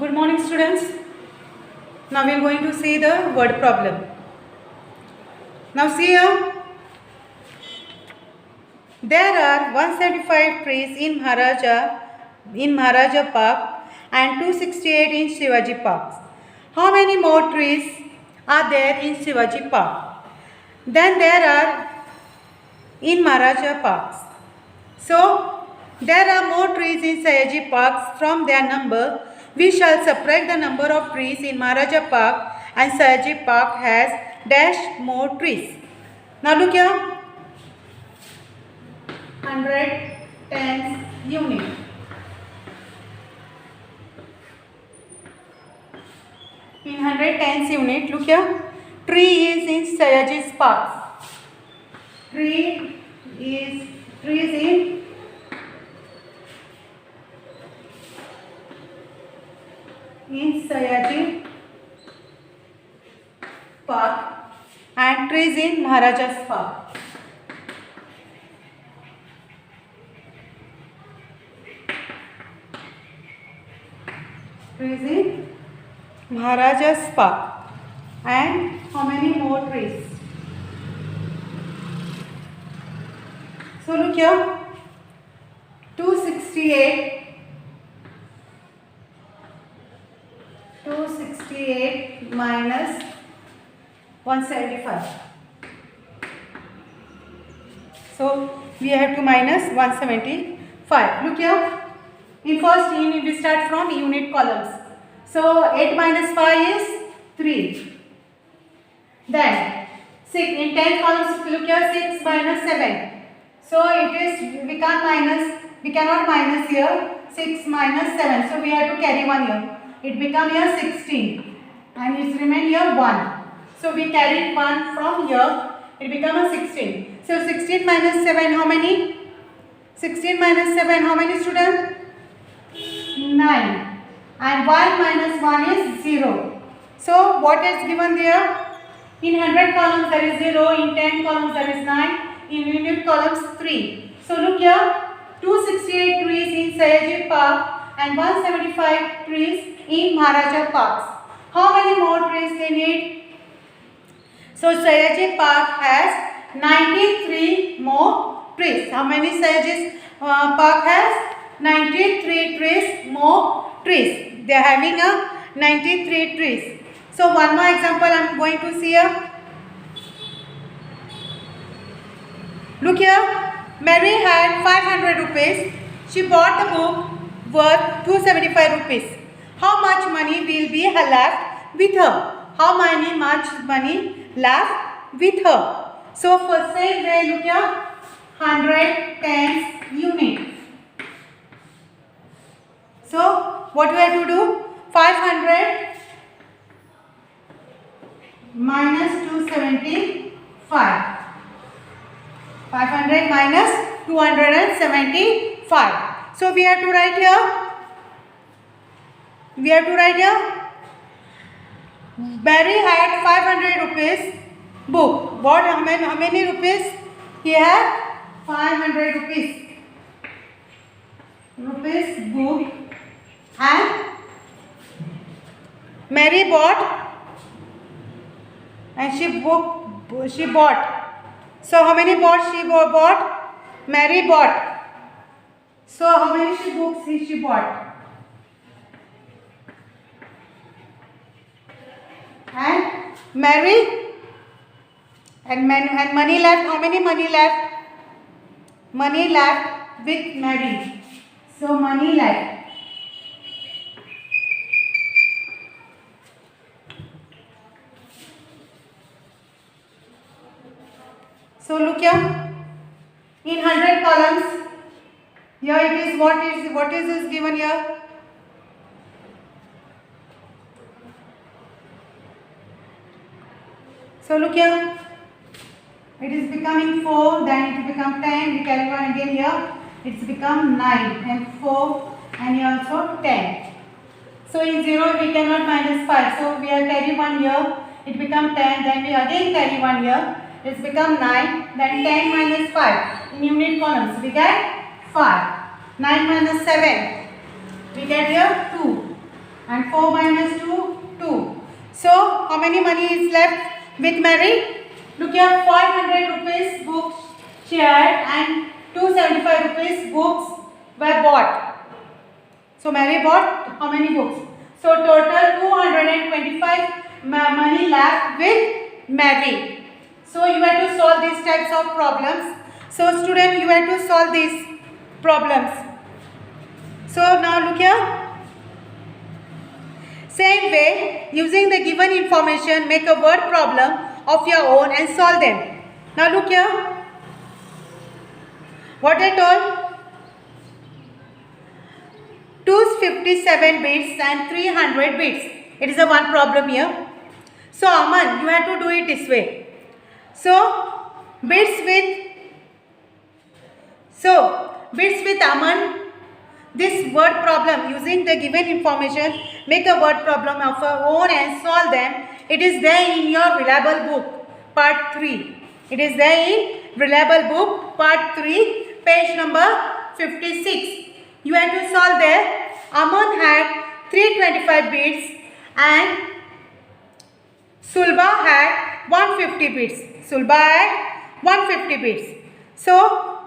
Good morning, students. Now we are going to see the word problem. Now see here. There are 175 trees in Maharaja Park and 268 in Shivaji Park. How many more trees are there in Shivaji Park than there are in Maharaja Park? So there are more trees in Shivaji Park. From their number, we shall subtract the number of trees in Maharaja Park, and Shivaji Park has dash more trees. Now look here. 110 unit. In 110 unit, look here. Tree is in Shivaji Park. Tree is in Shivaji Park and trees in Maharaja's Park. Trees in Maharaja's Park. And how many more trees? So look here. 268 minus 175. So we have to minus 175. Look here. In first unit we start from unit columns. So 8 minus 5 is 3. Then 6 in 10 columns. Look here, 6 minus 7. So it is we cannot minus here. 6 minus 7. So we have to carry 1 here. It become here 16 and it remain here 1. So we carried 1 from here. It become a 16. So 16 minus 7 how many? 16 minus 7 how many, students? 9. And 1 minus 1 is 0. So what is given there? In 100 columns there is 0. In 10 columns there is 9. In unit columns 3. So look here. 268 trees in Shivaji Park and 175 trees in Maharaja Parks. How many more trees they need? So Shivaji Park has 93 more trees. How many Shivaji Park has? 93 trees more trees. They are having a 93 trees. So one more example I am going to see here. Look here. Mary had 500 rupees. She bought the book worth 275 rupees. How much money will be left with her? How much money left with her? So for same way, look here, 110 unit. So what we have to do? 500 minus 275. 500 minus 275. So we have to write here. Barry had 500 rupees book. What? How many rupees? He had 500 rupees. Book. And Mary bought. And she bought. So how many bought she bought? Mary bought. So how many books she bought? And Mary and money left. How many money left? Money left with Mary. So money left. So look here. In 100 columns, here it is what is this given here? So look here. It is becoming 4, then it will become 10. We carry 1 again here. It's become 9 and 4 and here also 10. So in 0 we cannot minus 5. So we are carry 1 here. It become 10. Then we again carry 1 here. It's become 9. Then 10 minus 5. In unit columns we get 5. 9 minus 7. We get here 2. and 4 minus 2, 2. So how many money is left with Mary? Look here, 500 rupees books she had and 275 rupees books were bought. So Mary bought how many books? So total 225 money left with Mary. So you have to solve these types of problems. So student, you have to solve these problems. So now look here. Same way, using the given information, make a word problem of your own and solve them. Now look here. What I told? 257 bits and 300 bits. It is a one problem here. So Aman, you have to do it this way. So bits with Aman. This word problem, using the given information, make a word problem of our own and solve them. It is there in your reliable book, part 3. It is there in reliable book, part 3, page number 56. You have to solve there. Aman had 325 bits and Sulba had 150 bits. Sulba had 150 bits. So,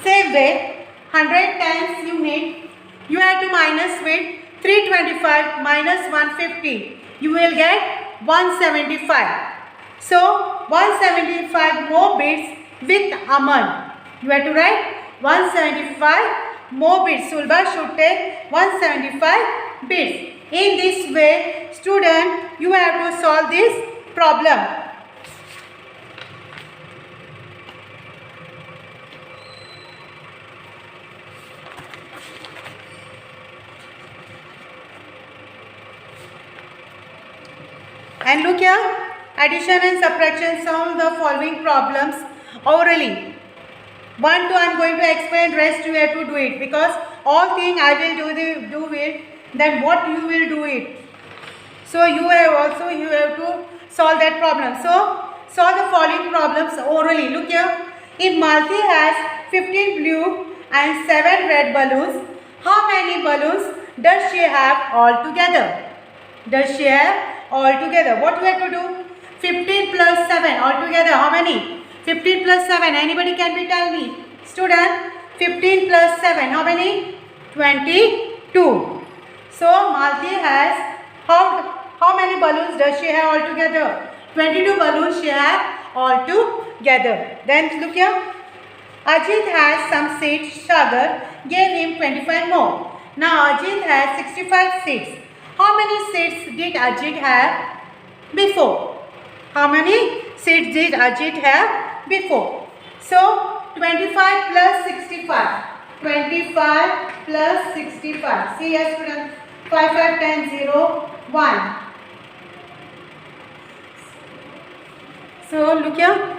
same way, 100 times you have to minus with 325 minus 150. You will get 175. So 175 more bits with Aman. You have to write 175 more bits. Sulba should take 175 bits. In this way, student, you have to solve this problem. And look here, addition and subtraction, solve the following problems orally. 1, 2 I am going to explain, rest you have to do it, because all thing I will do it, then what you will do it. So you have to solve that problem. So solve the following problems orally. Look here, if Malti has 15 blue and 7 red balloons, how many balloons does she have altogether? Does she have altogether? What you have to do? 15 plus 7 altogether how many? 15 plus 7, anybody can be tell me? Student, 15 plus 7 how many? 22. So Malti has how many balloons does she have altogether? 22 balloons she have altogether. Then look here, Ajit has some seeds. Sagar gave him 25 more. Now Ajit has 65 seeds. How many seeds did Ajit have before? How many seeds did Ajit have before? So 25 plus 65. 25 plus 65. See here students. 5, 5, 10, 0, 1. So look here.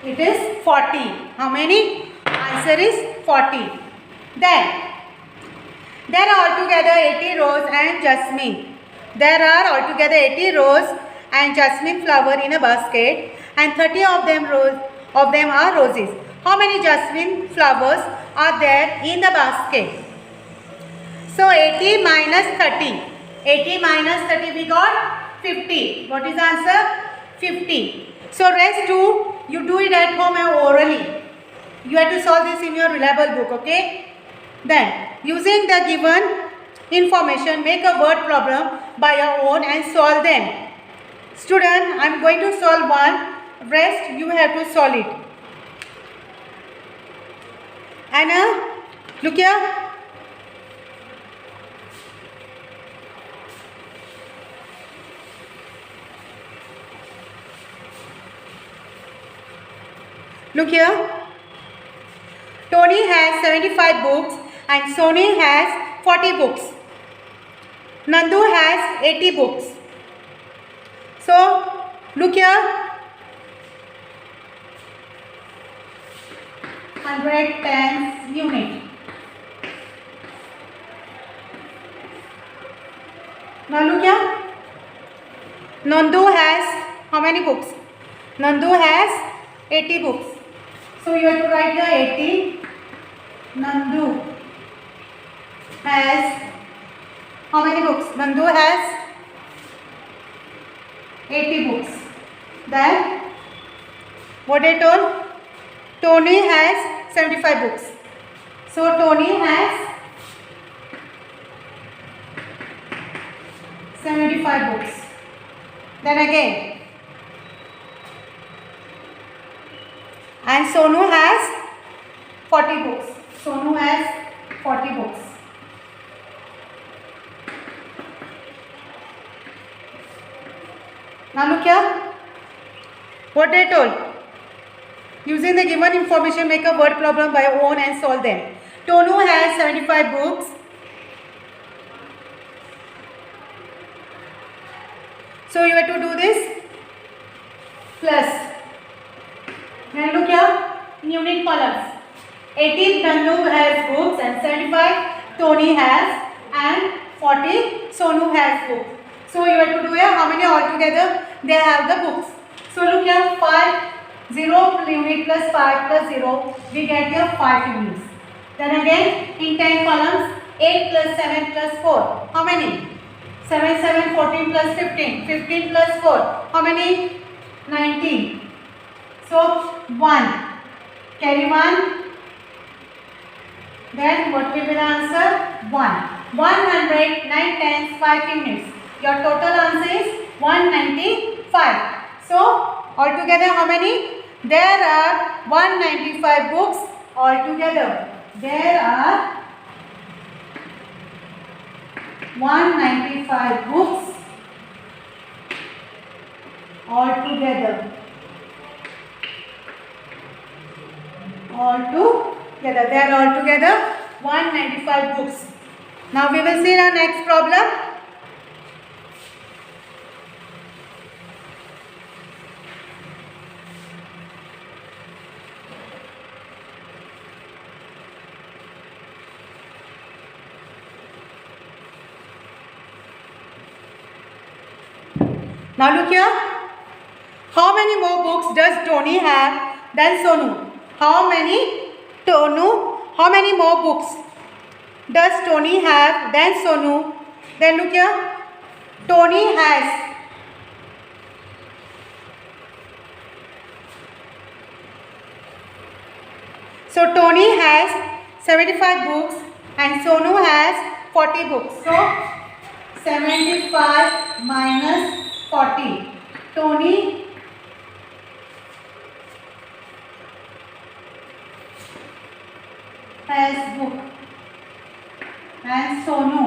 It is 40. How many? Answer is 40. Then there are altogether 80 rose and jasmine. There are altogether 80 rose and jasmine flower in a basket, and 30 of them are roses. How many jasmine flowers are there in the basket? So 80 minus 30. 80 minus 30 we got 50. What is the answer? 50. So rest 2 you do it at home and orally. You have to solve this in your reliable book, okay? Then using the given information, make a word problem by your own and solve them. Student, I am going to solve one. Rest you have to solve it. Anna, look here. Look here. Tony has 75 books and Sony has 40 books. Nandu has 80 books. So, look here. 100 times unit. Now look here. Nandu has how many books? Nandu has 80 books. So you have to write here 80. Nandu has how many books? Nandu has 80 books. Then what I told? Tony has 75 books. So Tony has 75 books. Then again, and Sonu has 40 books. Sonu has 40 books. Now look here. What I told? Using the given information, make a word problem by own and solve them. Tonu has 75 books. So you have to do this plus. Now look here in unit columns. 80 Nandu has books and 75 Tony has and 40 Sonu has books. So you have to do here how many altogether they have the books. So look here 5 0 unit plus 5 plus 0 we get here 5 units. Then again in 10 columns 8 plus 7 plus 4 how many? 7 7 14 plus 15 15 plus 4 how many? 19. So 1 carry 1. Then what will be the answer? 1. 100 9 tens 5 units. Your total answer is 195. So altogether how many? There are 195 books altogether. There are 195 books altogether. There are altogether 195 books. Now we will see our next problem. Now look here. How many more books does Tony have than Sonu? How many more books does Tony have than Sonu? Then look here. Tony has so Tony has 75 books and Sonu has 40 books. So 75 minus 40. Tony has book and Sonu.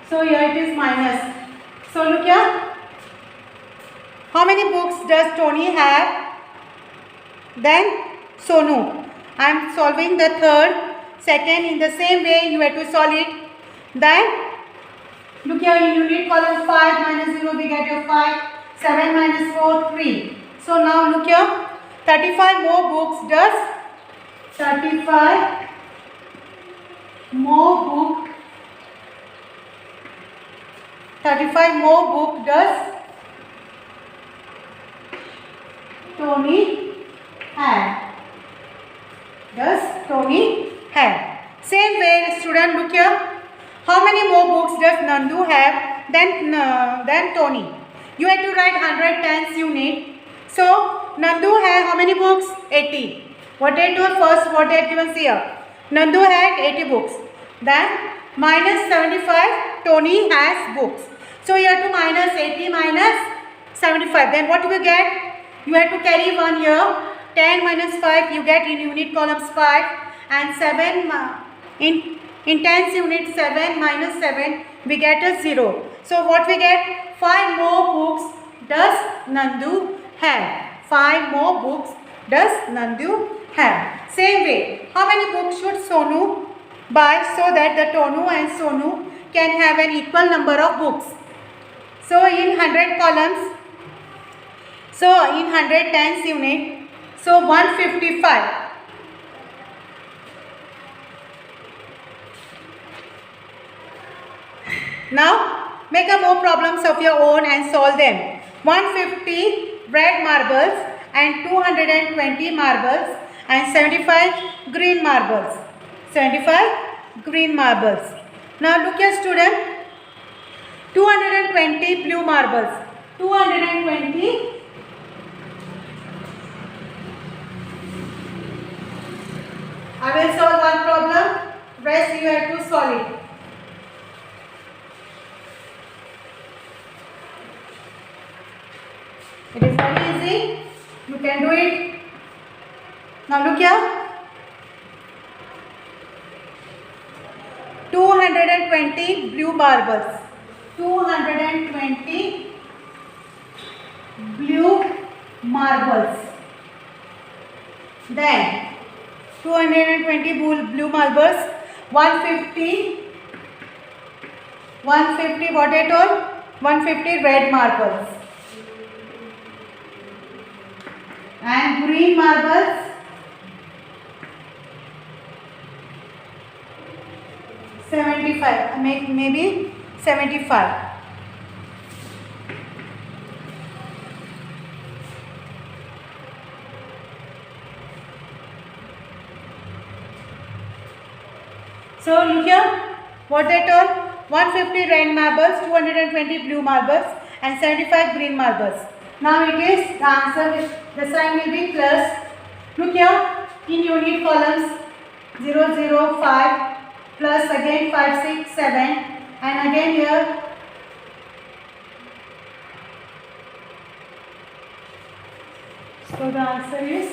So here it is minus. So look here. How many books does Tony have? Then Sonu. I am solving the third, second in the same way you have to solve it. Then look here in unit column 5 minus 0 we get your 5. 7 minus 4 3. So now look here. 35 more books does 35 more book does Tony had. Same way student look here. How many more books does Nandu have than Tony? You have to write 100 tens unit. So Nandu had how many books? 80. What I do first, what I given here? Nandu had 80 books. Then minus 75, Tony has books. So you have to minus 80 minus 75. Then what you get? You have to carry 1 here. 10 minus 5 you get in unit columns 5 and 7 in tens unit 7 minus 7 we get a 0. So what we get? 5 more books does Nandu have. 5 more books does Nandu have. Same way, how many books should Sonu buy so that the Tonu and Sonu can have an equal number of books? So in 100 columns, so in 100 tens unit, so 155. Now make a more problems of your own and solve them. 150 red marbles and 220 marbles and 75 green marbles. 75 green marbles. Now look here student. 220 blue marbles. 220 I will solve one problem. Rest you have to solve it. It is very easy. You can do it. Now look here. 220 blue marbles. 220 blue marbles. Then 220 blue marbles. 150 what I told? 150 red marbles. And green marbles 75, maybe 75. So look here, what they told? 150 red marbles, 220 blue marbles and 75 green marbles. Now it is the answer, the sign will be plus. Look here, in unit columns 0, 0, 5, plus again 5, 6, 7 and again here so the answer is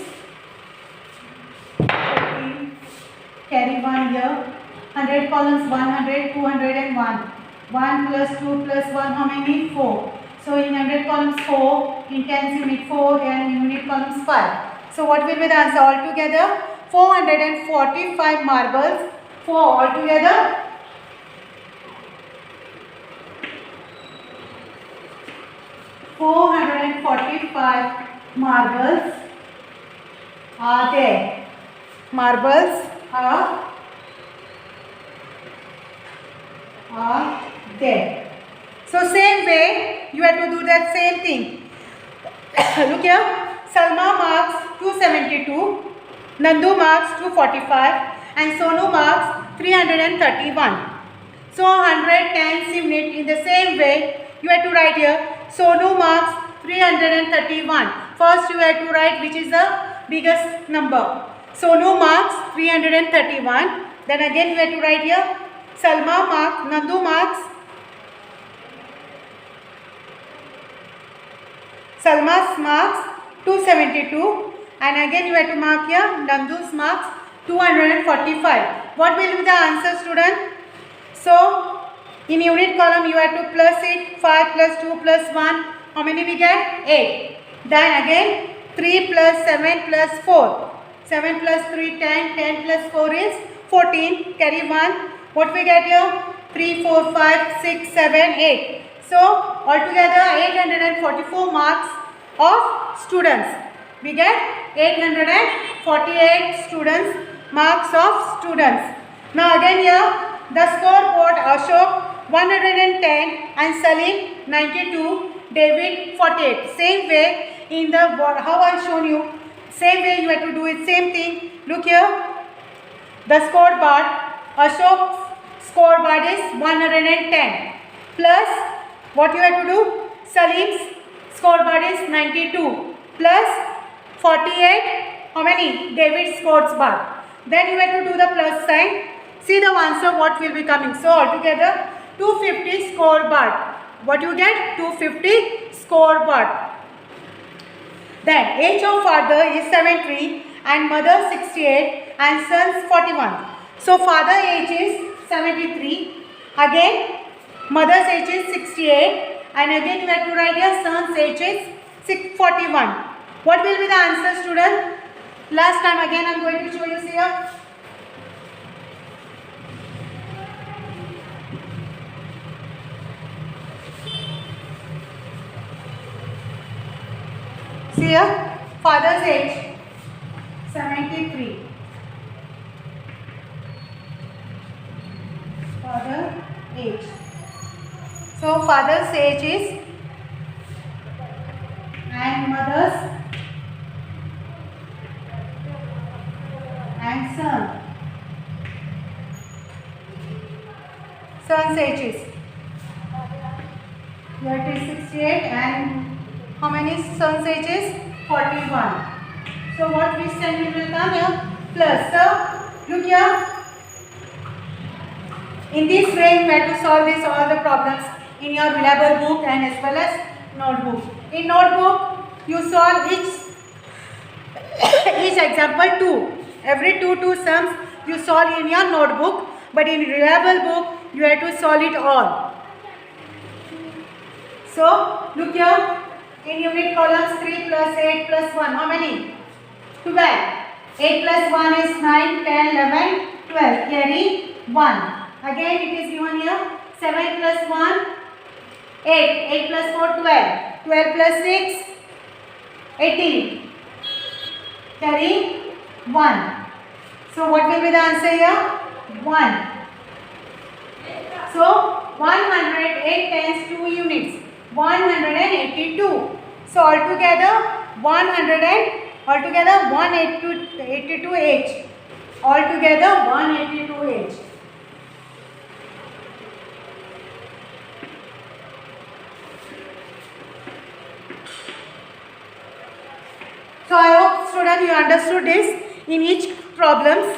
14. Carry 1 here. 100 columns 100, 200 and 1. 1 plus 2 plus 1 how many? 4. So in 100 columns 4, in 10 unit 4 and in unit columns 5. So what will be the answer altogether? 445 marbles. 4 altogether. $445 marbles are there. Marbles are there. So same way you have to do that same thing. Look here. Salma marks 272, Nandu marks 245 and Sonu marks 331. So 110 unit in the same way you have to write here. Sonu marks 331. First you have to write which is the biggest number. Sonu marks 331. Then again you have to write here. Salma marks, Nandu marks. Salma's marks 272 and again you have to mark here Nandu's marks 245. What will be the answer student? So in unit column you have to plus it 5 plus 2 plus 1. How many we get? 8. Then again 3 plus 7 plus 4. 7 plus 3 10. 10 plus 4 is 14. Carry 1. What we get here? 3, 4, 5, 6, 7, 8. So altogether 844 marks of students. We get 848 students marks of students. Now again here the scoreboard Ashok 110 and Salim 92, David 48. Same way in the board how I shown you. Same way you have to do it. Same thing. Look here. The scoreboard Ashok scoreboard is 110 plus what you have to do? Salim's scoreboard is 92 plus 48. How many? David's scoreboard. Then you have to do the plus sign. See the answer what will be coming. So altogether 250 scoreboard. What you get? 250 scoreboard. Then age of father is 73 and mother 68 and sons 41. So father age is 73. Again mother's age is 68 and again you have to write your son's age is 41. What will be the answer student? Last time again I am going to show you here. See here, father's age 73. Father age. So father's age is and mothers and son's ages. That is 68 and how many sons ages? 41. So what which sign will come here? Plus. So look here. In this way you have to solve this all the problems in your reliable book and as well as notebook. In notebook you solve each example 2. Every two sums you solve in your notebook, but in reliable book you have to solve it all. So look here, in unit columns 3 plus 8 plus 1, how many? 12. 8 plus 1 is 9, 10, 11, 12. Carry 1. Again it is given here 7 plus 1, 8. 8 plus 4, 12. 12 plus 6, 18. Carry 1. So what will be the answer here? 1. So 108 times 2 units. 182. So altogether 182 each. Altogether 182 each. So I hope students you understood this. In each problems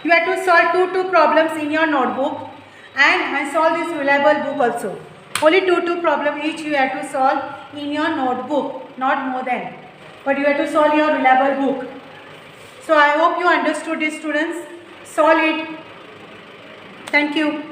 you have to solve two problems in your notebook, and I solve this reliable book also. Only two problems each you have to solve in your notebook, not more than. But you have to solve your reliable book. So I hope you understood this, students. Solve it. Thank you.